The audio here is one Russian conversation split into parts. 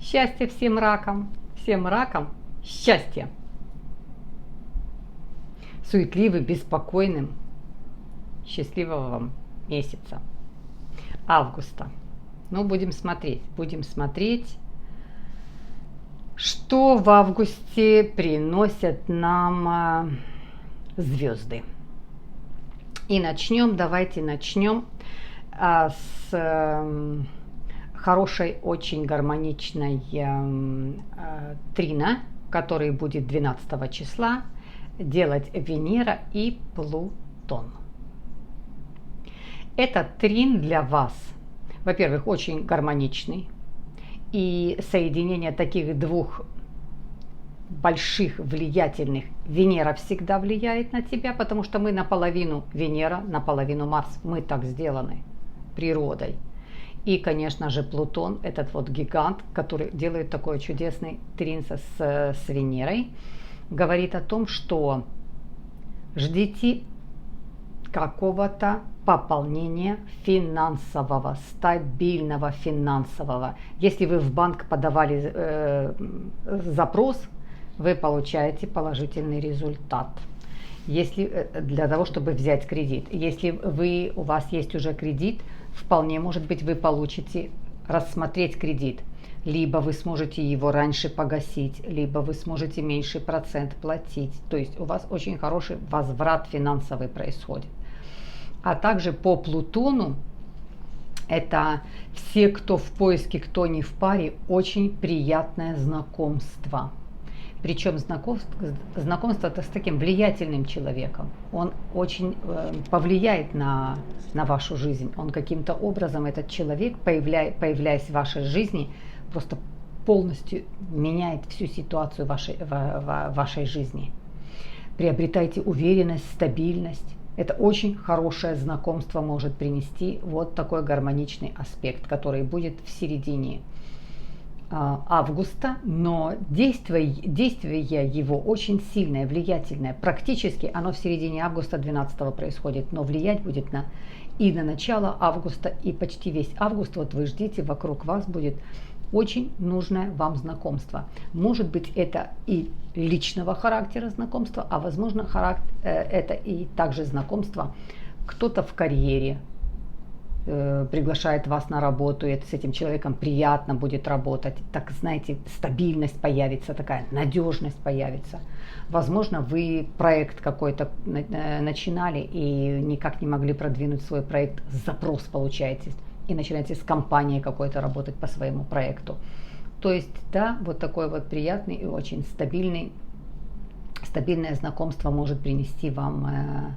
Счастья всем ракам счастья. Суетливым, беспокойным, счастливого вам месяца, августа. Ну, будем смотреть, что в августе приносят нам звезды. И давайте начнем с хорошей, очень гармоничной трина, который будет 12 числа делать Венера и Плутон. Этот трин для вас, во-первых, очень гармоничный, и соединение таких двух больших, влиятельных. Венера всегда влияет на тебя, потому что мы наполовину Венера, наполовину Марс. Мы так сделаны природой. И, конечно же, Плутон, этот вот гигант, который делает такой чудесный трин с Венерой, говорит о том, что ждите какого-то пополнения финансового, стабильного финансового. Если вы в банк подавали запрос, вы получаете положительный результат. Если для того, чтобы взять кредит. Если у вас есть уже кредит, вполне может быть вы получите рассмотреть кредит. Либо вы сможете его раньше погасить, либо вы сможете меньший процент платить. То есть у вас очень хороший возврат финансовый происходит. А также по Плутону, это все, кто в поиске, кто не в паре, очень приятное знакомство. Причем знакомство это с таким влиятельным человеком. Он очень повлияет на вашу жизнь. Он каким-то образом, этот человек, появляясь в вашей жизни, просто полностью меняет всю ситуацию вашей жизни. Приобретайте уверенность, стабильность. Это очень хорошее знакомство может принести вот такой гармоничный аспект, который будет в середине августа, но действие его очень сильное, влиятельное. Практически оно в середине августа 12 происходит, но влиять будет и на начало августа, и почти весь август. Вот вы ждите, вокруг вас будет очень нужное вам знакомство. Может быть, это и личного характера знакомства, а возможно, это и также знакомство кто-то в карьере, приглашает вас на работу, и с этим человеком приятно будет работать. Так, знаете, стабильность появится, такая надежность появится. Возможно, вы проект какой-то начинали и никак не могли продвинуть свой проект, запрос получаете и начинаете с компанией какой-то работать по своему проекту. То есть, да, вот такой вот приятный и очень стабильное знакомство может принести вам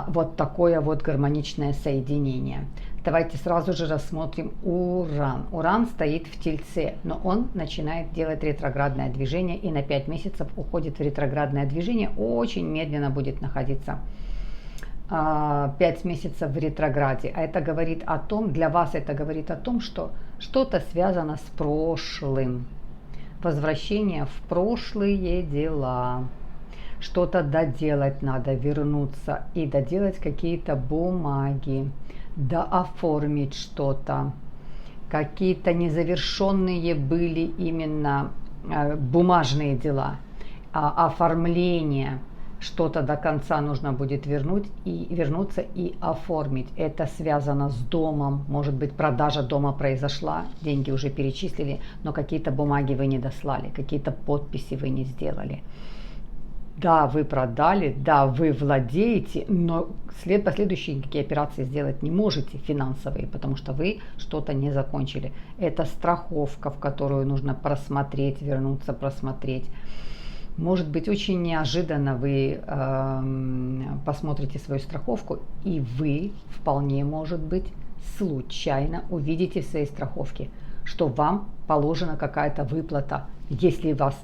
вот такое вот гармоничное соединение. Давайте сразу же рассмотрим Уран. Уран стоит в Тельце, но он начинает делать ретроградное движение и на 5 месяцев уходит в ретроградное движение. Очень медленно будет находиться 5 месяцев в ретрограде. А это говорит о том, для вас это говорит о том, что что-то связано с прошлым. Возвращение в прошлые дела. Что-то доделать надо, вернуться и доделать какие-то бумаги, дооформить что-то. Какие-то незавершенные были именно бумажные дела, оформление. Что-то до конца нужно будет вернуться и оформить. Это связано с домом. Может быть, продажа дома произошла, деньги уже перечислили, но какие-то бумаги вы не дослали, какие-то подписи вы не сделали. Да, вы продали, да, вы владеете, но последующие никакие операции сделать не можете финансовые, потому что вы что-то не закончили. Это страховка, в которую нужно просмотреть, вернуться, просмотреть. Может быть, очень неожиданно вы посмотрите свою страховку, и вы вполне, может быть, случайно увидите в своей страховке, что вам положена какая-то выплата, если вас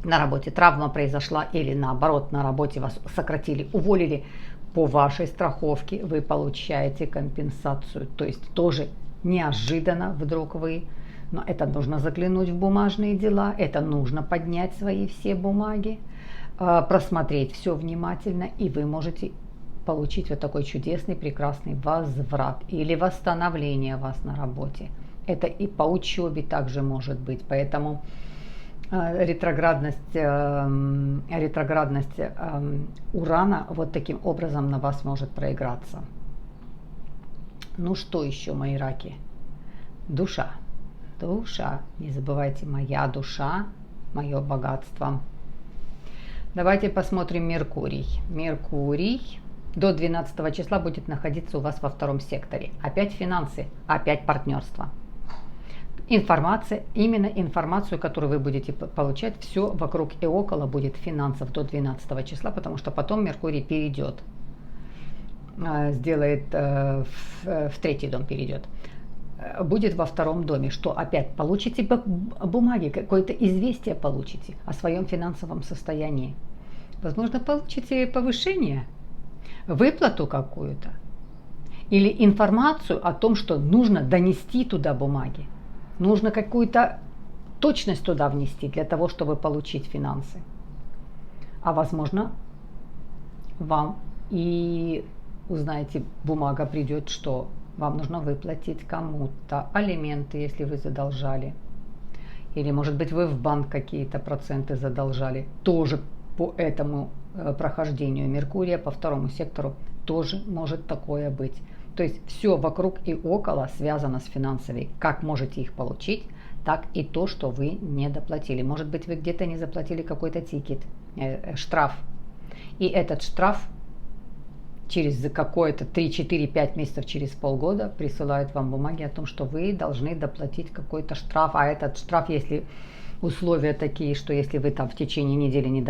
на работе травма произошла или наоборот на работе вас сократили, уволили, по вашей страховке вы получаете компенсацию. То есть тоже неожиданно вдруг вы, но это нужно заглянуть в бумажные дела, это нужно поднять свои все бумаги, просмотреть все внимательно, и вы можете получить вот такой чудесный, прекрасный возврат или восстановление вас на работе. Это и по учебе также может быть. Поэтому ретроградность Урана вот таким образом на вас может проиграться. Ну что еще, мои раки? Душа. Душа. Не забывайте, моя душа, мое богатство. Давайте посмотрим Меркурий. Меркурий до 12 числа будет находиться у вас во втором секторе. Опять финансы, опять партнерство. Информация, именно информацию, которую вы будете получать, все вокруг и около будет финансов до 12 числа, потому что потом Меркурий перейдет, сделает, в третий дом перейдет. Будет во втором доме, что опять получите бумаги, какое-то известие получите о своем финансовом состоянии. Возможно, получите повышение, выплату какую-то или информацию о том, что нужно донести туда бумаги. Нужно какую-то точность туда внести для того, чтобы получить финансы. А возможно, вам и узнаете, бумага придет, что вам нужно выплатить кому-то алименты, если вы задолжали. Или, может быть, вы в банк какие-то проценты задолжали. Тоже по этому прохождению Меркурия, по второму сектору, тоже может такое быть. То есть все вокруг и около связано с финансами. Как можете их получить, так и то, что вы не доплатили. Может быть, вы где-то не заплатили какой-то тикет, штраф. И этот штраф через какое-то 3, 4, 5 месяцев, через полгода присылают вам бумаги о том, что вы должны доплатить какой-то штраф. А этот штраф, если условия такие, что если вы там в течение недели не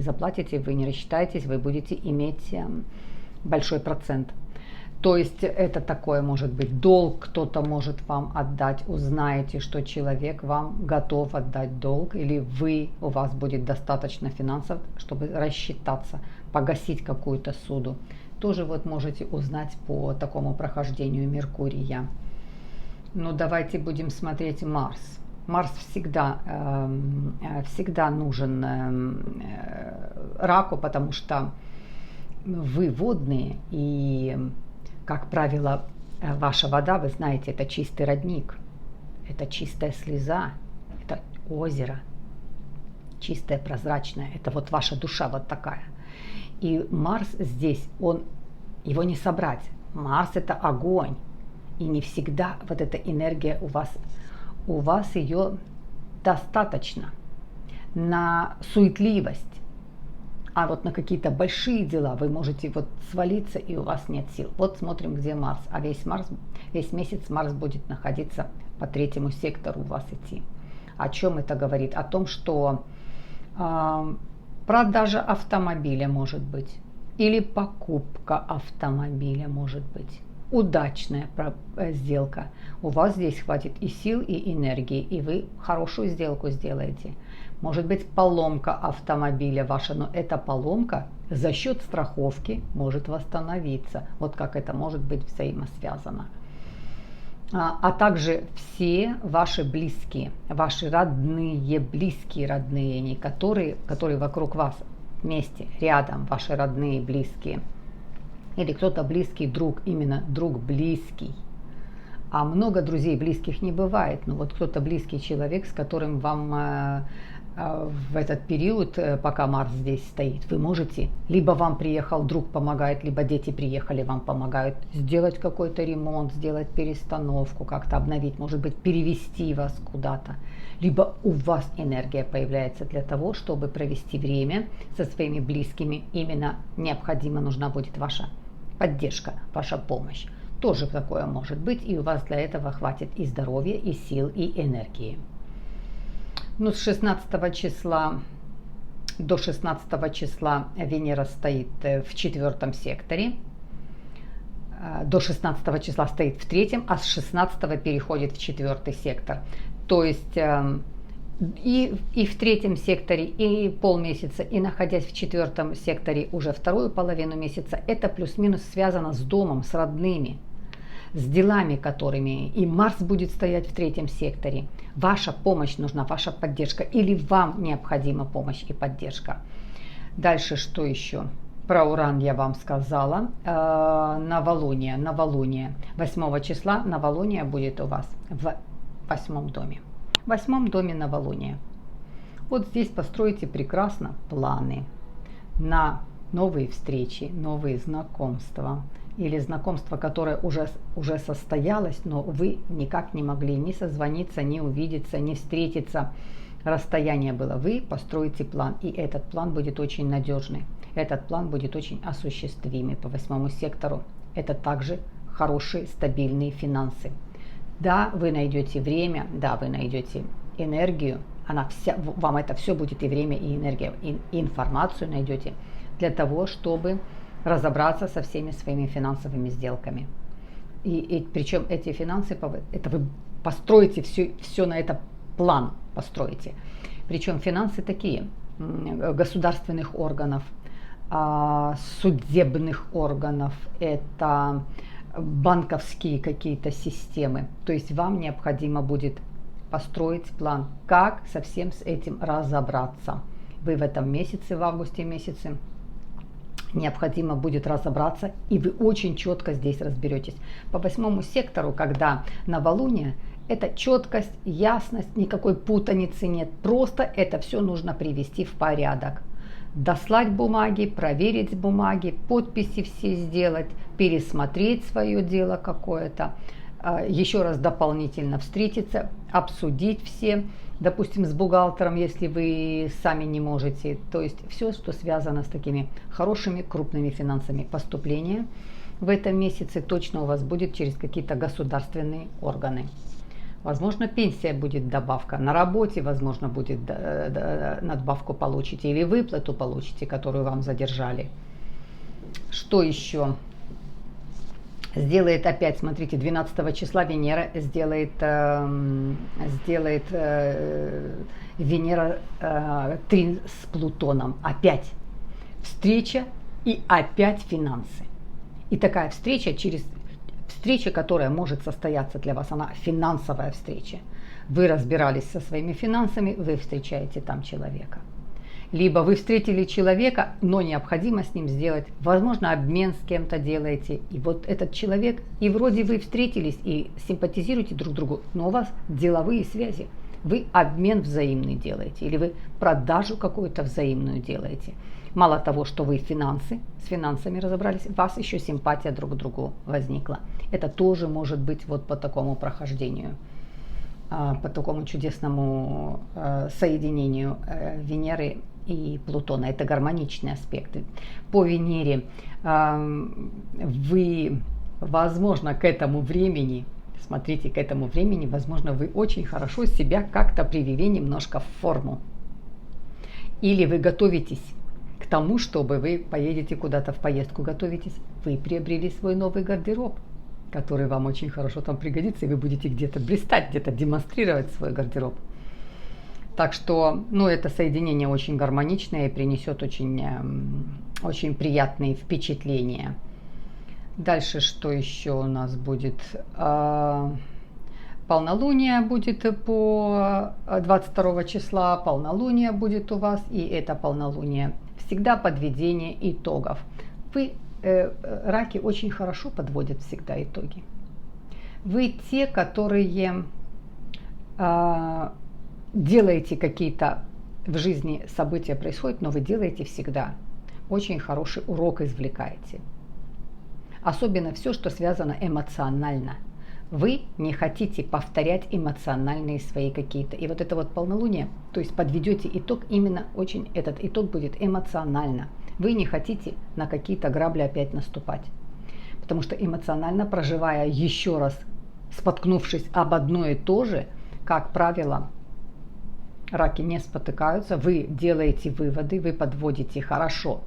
заплатите, вы не рассчитаетесь, вы будете иметь большой процент. То есть это такое может быть долг, кто-то может вам отдать, узнаете, что человек вам готов отдать долг, или у вас будет достаточно финансов, чтобы рассчитаться, погасить какую-то суду. Тоже вот можете узнать по такому прохождению Меркурия. Ну давайте будем смотреть Марс. Марс всегда нужен раку, потому что вы водные, и, как правило, ваша вода, вы знаете, это чистый родник, это чистая слеза, это озеро, чистое, прозрачное, это вот ваша душа вот такая. И Марс здесь, его не собрать. Марс это огонь, и не всегда вот эта энергия у вас ее достаточно на суетливость. А вот на какие-то большие дела вы можете вот свалиться, и у вас нет сил. Вот смотрим, где Марс. А весь месяц Марс будет находиться по третьему сектору у вас идти. О чем это говорит? О том, что продажа автомобиля может быть. Или покупка автомобиля может быть. Удачная сделка. У вас здесь хватит и сил, и энергии, и вы хорошую сделку сделаете. Может быть поломка автомобиля ваша, но эта поломка за счет страховки может восстановиться. Вот как это может быть взаимосвязано. А также все ваши близкие, ваши родные, близкие родные, которые вокруг вас вместе, рядом, ваши родные, близкие. Или кто-то близкий друг, именно друг близкий. А много друзей близких не бывает. Но вот кто-то близкий человек, с которым вам в этот период, пока Марс здесь стоит, вы можете, либо вам приехал друг помогает, либо дети приехали, вам помогают сделать какой-то ремонт, сделать перестановку, как-то обновить, может быть, перевести вас куда-то. Либо у вас энергия появляется для того, чтобы провести время со своими близкими. Именно необходимо, нужна будет ваша поддержка, ваша помощь. Тоже такое может быть, и у вас для этого хватит и здоровья, и сил, и энергии. Ну, с 16 числа до 16 числа Венера стоит в 4 секторе. До 16 числа стоит в 3, а с 16 переходит в 4 сектор. То есть и в 3 секторе, и полмесяца, и находясь в 4 секторе уже вторую половину месяца, это плюс-минус связано с домом, с родными, с делами которыми. И Марс будет стоять в 3 секторе. Ваша помощь нужна, ваша поддержка, или вам необходима помощь и поддержка. Дальше что еще? Про Уран я вам сказала. Новолуние. 8 числа новолуние будет у вас в 8 доме. В 8 доме новолуние. Вот здесь построите прекрасно планы на новые встречи, новые знакомства. Или знакомство, которое уже состоялось, но вы никак не могли ни созвониться, ни увидеться, ни встретиться. Расстояние было. Вы построите план, и этот план будет очень надежный. Этот план будет очень осуществимый по 8 сектору. Это также хорошие, стабильные финансы. Да, вы найдете время, да, вы найдете энергию. Вам это все будет и время, и энергия, и информацию найдете для того, чтобы разобраться со всеми своими финансовыми сделками. И причем эти финансы, это вы построите все на это план построите. Причем финансы такие, государственных органов, судебных органов, это банковские какие-то системы. То есть вам необходимо будет построить план, как со всем с этим разобраться. Вы в этом месяце, в августе месяце, необходимо будет разобраться, и вы очень четко здесь разберетесь. По 8 сектору, когда новолуние, это четкость, ясность, никакой путаницы нет. Просто это все нужно привести в порядок. Дослать бумаги, проверить бумаги, подписи все сделать, пересмотреть свое дело какое-то, еще раз дополнительно встретиться, обсудить все, допустим, с бухгалтером, если вы сами не можете. То есть все, что связано с такими хорошими крупными финансами. Поступление в этом месяце точно у вас будет через какие-то государственные органы. Возможно, пенсия будет добавка. На работе, возможно, будет надбавку получите. Или выплату получите, которую вам задержали. Что еще? Сделает опять, смотрите, 12 числа Венера сделает Венера трин с Плутоном. Опять встреча и опять финансы. И такая встреча, которая может состояться для вас, она финансовая встреча. Вы разбирались со своими финансами, вы встречаете там человека. Либо вы встретили человека, но необходимо с ним сделать, возможно, обмен с кем-то делаете. И вот этот человек, и вроде вы встретились и симпатизируете друг другу, но у вас деловые связи. Вы обмен взаимный делаете, или вы продажу какую-то взаимную делаете. Мало того, что вы с финансами разобрались, у вас еще симпатия друг к другу возникла. Это тоже может быть вот по такому прохождению, по такому чудесному соединению Венеры и Плутона. Это гармоничные аспекты. По Венере вы, возможно, к этому времени, возможно, вы очень хорошо себя как-то привели немножко в форму. Или вы готовитесь к тому, чтобы вы поедете куда-то в поездку, готовитесь, вы приобрели свой новый гардероб, который вам очень хорошо там пригодится, и вы будете где-то блистать, где-то демонстрировать свой гардероб. Так что, это соединение очень гармоничное и принесет очень приятные впечатления. Дальше что еще у нас будет? Полнолуние будет по 22 числа, полнолуние будет у вас, и это полнолуние всегда подведение итогов. Раки очень хорошо подводят всегда итоги. Вы те, которые делаете какие-то в жизни события происходят, но вы делаете всегда очень хороший урок, извлекаете. Особенно все, что связано эмоционально. Вы не хотите повторять эмоциональные свои какие-то. И вот это вот полнолуние, то есть подведете итог, именно этот итог будет эмоционально. Вы не хотите на какие-то грабли опять наступать. Потому что эмоционально проживая еще раз, споткнувшись об одно и то же, как правило, раки не спотыкаются, вы делаете выводы, вы подводите хорошо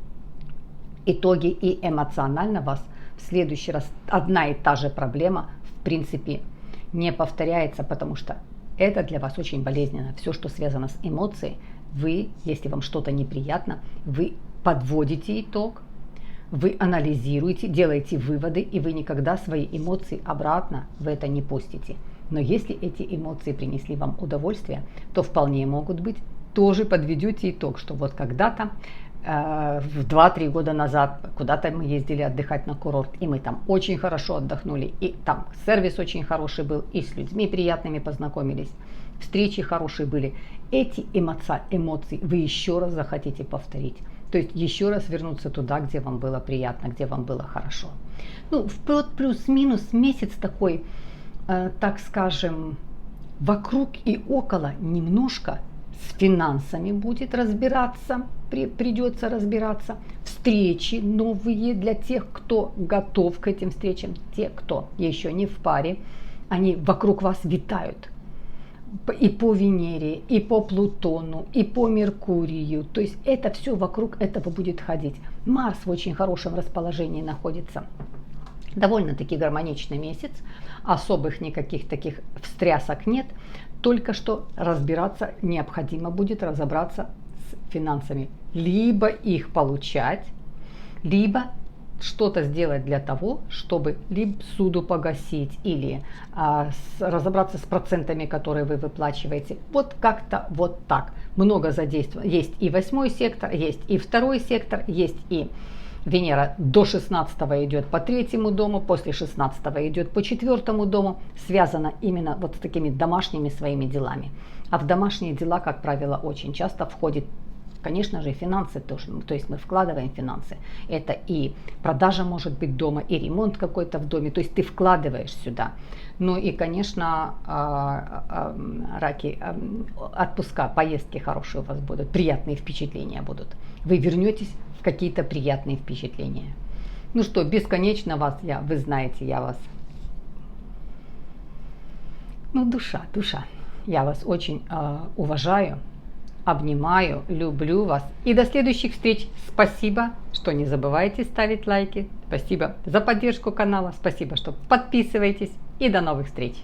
итоги, и эмоционально вас в следующий раз одна и та же проблема в принципе не повторяется, потому что это для вас очень болезненно. Все, что связано с эмоцией, вы, если вам что-то неприятно, вы подводите итог, вы анализируете, делаете выводы, и вы никогда свои эмоции обратно в это не пустите. Но если эти эмоции принесли вам удовольствие, то вполне могут быть, тоже подведете итог, что вот когда-то в 2-3 года назад куда-то мы ездили отдыхать на курорт, и мы там очень хорошо отдохнули, и там сервис очень хороший был, и с людьми приятными познакомились, встречи хорошие были. Эти эмоции вы еще раз захотите повторить. То есть еще раз вернуться туда, где вам было приятно, где вам было хорошо. Ну, вплоть плюс-минус месяц такой, так скажем, вокруг и около немножко с финансами будет разбираться, придется разбираться. Встречи новые для тех, кто готов к этим встречам, те, кто еще не в паре, они вокруг вас витают. И по Венере, и по Плутону, и по Меркурию. То есть это все вокруг этого будет ходить. Марс в очень хорошем расположении находится. Довольно-таки гармоничный месяц. Особых никаких таких встрясок нет. Только что разбираться необходимо будет разобраться с финансами. Либо их получать, либо что-то сделать для того, чтобы либо суду погасить или разобраться с процентами, которые вы выплачиваете. Вот как-то вот так. Много задействовано. Есть и 8-й сектор, есть и 2-й сектор, есть и Венера до 16-го идет по 3-му дому, после 16-го идет по 4-му дому. Связано именно вот с такими домашними своими делами. А в домашние дела, как правило, очень часто входит, конечно же, финансы тоже, то есть мы вкладываем финансы. Это и продажа может быть дома, и ремонт какой-то в доме, то есть ты вкладываешь сюда. Ну и, конечно, раки, отпуска, поездки хорошие у вас будут, приятные впечатления будут. Вы вернетесь в какие-то приятные впечатления. Ну что, бесконечно вас, вы знаете, я вас, душа, я вас очень уважаю. Обнимаю, люблю вас. И до следующих встреч. Спасибо, что не забывайте ставить лайки. Спасибо за поддержку канала. Спасибо, что подписываетесь. И до новых встреч.